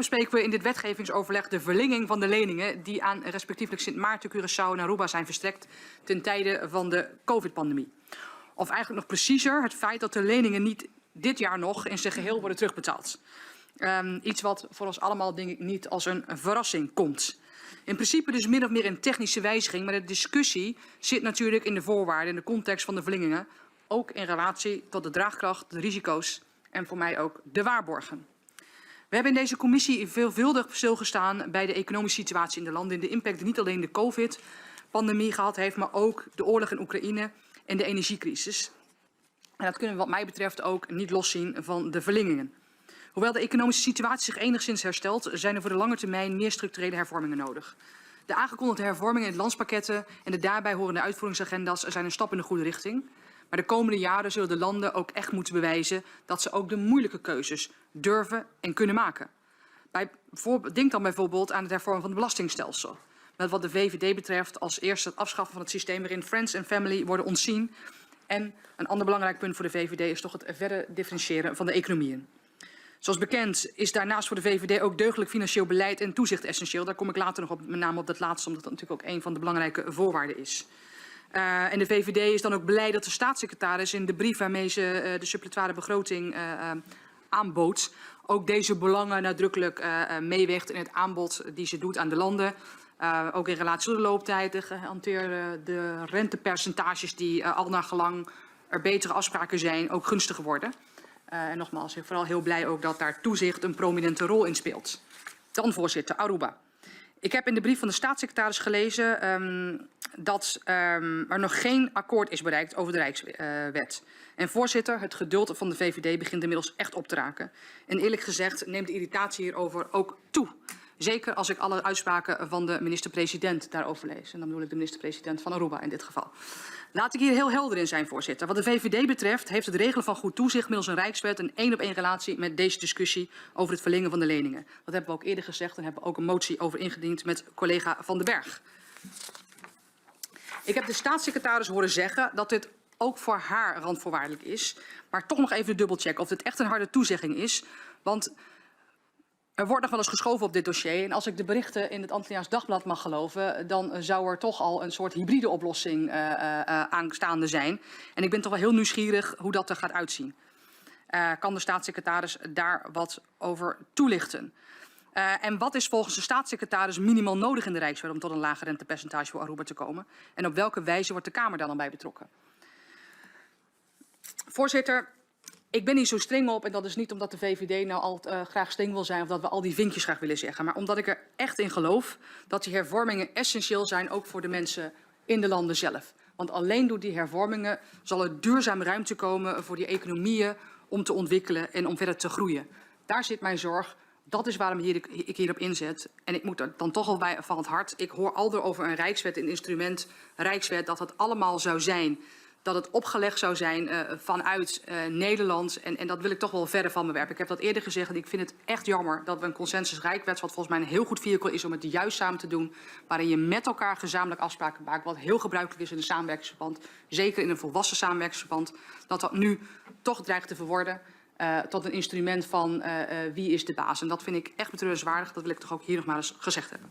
bespreken we in dit wetgevingsoverleg de verlenging van de leningen die aan respectievelijk Sint Maarten, Curaçao en Aruba zijn verstrekt ten tijde van de COVID-pandemie. Of eigenlijk nog preciezer, het feit dat de leningen niet dit jaar nog in zijn geheel worden terugbetaald. Iets wat voor ons allemaal denk ik niet als een verrassing komt. In principe dus min of meer een technische wijziging, maar de discussie zit natuurlijk in de voorwaarden, in de context van de verlengingen, ook in relatie tot de draagkracht, de risico's en voor mij ook de waarborgen. We hebben in deze commissie veelvuldig stilgestaan bij de economische situatie in de landen, in de impact die niet alleen de COVID-pandemie gehad heeft, maar ook de oorlog in Oekraïne en de energiecrisis. En dat kunnen we wat mij betreft ook niet loszien van de verlengingen. Hoewel de economische situatie zich enigszins herstelt, zijn er voor de lange termijn meer structurele hervormingen nodig. De aangekondigde hervormingen in het landspakketten en de daarbij horende uitvoeringsagenda's zijn een stap in de goede richting. Maar de komende jaren zullen de landen ook echt moeten bewijzen dat ze ook de moeilijke keuzes durven en kunnen maken. Denk dan bijvoorbeeld aan het hervormen van het belastingstelsel. Met wat de VVD betreft als eerste het afschaffen van het systeem waarin friends en family worden ontzien. En een ander belangrijk punt voor de VVD is toch het verder differentiëren van de economieën. Zoals bekend is daarnaast voor de VVD ook deugdelijk financieel beleid en toezicht essentieel. Daar kom ik later nog op, met name op dat laatste, omdat dat natuurlijk ook een van de belangrijke voorwaarden is. En de VVD is dan ook blij dat de staatssecretaris in de brief waarmee ze de suppletoire begroting aanbood, ook deze belangen nadrukkelijk meeweegt in het aanbod die ze doet aan de landen. Ook in relatie tot de looptijd, de gehanteerde rentepercentages die al naar gelang er betere afspraken zijn, ook gunstiger worden. En nogmaals, ik ben vooral heel blij ook dat daar toezicht een prominente rol in speelt. Dan voorzitter, Aruba. Ik heb in de brief van de staatssecretaris gelezen dat er nog geen akkoord is bereikt over de Rijkswet. En voorzitter, het geduld van de VVD begint inmiddels echt op te raken. En eerlijk gezegd neemt de irritatie hierover ook toe. Zeker als ik alle uitspraken van de minister-president daarover lees. En dan bedoel ik de minister-president van Aruba in dit geval. Laat ik hier heel helder in zijn, voorzitter. Wat de VVD betreft heeft het regelen van goed toezicht middels een Rijkswet een één-op-één relatie met deze discussie over het verlengen van de leningen. Dat hebben we ook eerder gezegd en hebben we ook een motie over ingediend met collega Van den Berg. Ik heb de staatssecretaris horen zeggen dat dit ook voor haar randvoorwaardelijk is. Maar toch nog even de dubbelcheck of dit echt een harde toezegging is. Want er wordt nog wel eens geschoven op dit dossier. En als ik de berichten in het Antilliaans Dagblad mag geloven, dan zou er toch al een soort hybride oplossing aanstaande zijn. En ik ben toch wel heel nieuwsgierig hoe dat er gaat uitzien. Kan de staatssecretaris daar wat over toelichten? En wat is volgens de staatssecretaris minimaal nodig in de Rijkswet om tot een lager rentepercentage voor Aruba te komen? En op welke wijze wordt de Kamer daar dan bij betrokken? Voorzitter, ik ben hier zo streng op en dat is niet omdat de VVD nou al graag streng wil zijn of dat we al die vinkjes graag willen zeggen. Maar omdat ik er echt in geloof dat die hervormingen essentieel zijn ook voor de mensen in de landen zelf. Want alleen door die hervormingen zal er duurzaam ruimte komen voor die economieën om te ontwikkelen en om verder te groeien. Daar zit mijn zorg. Dat is waarom ik hierop inzet. En ik moet er dan toch al bij van het hart. Ik hoor al over een Rijkswet, een instrument Rijkswet, dat het allemaal zou zijn. Dat het opgelegd zou zijn vanuit Nederland. En dat wil ik toch wel verder van me werpen. Ik heb dat eerder gezegd en ik vind het echt jammer dat we een consensusrijk wet, wat volgens mij een heel goed vehicle is om het juist samen te doen, waarin je met elkaar gezamenlijk afspraken maakt, wat heel gebruikelijk is in een samenwerkingsverband, zeker in een volwassen samenwerkingsverband, dat dat nu toch dreigt te verworden tot een instrument van wie is de baas. En dat vind ik echt betreurenswaardig. Dat wil ik toch ook hier nog maar eens gezegd hebben.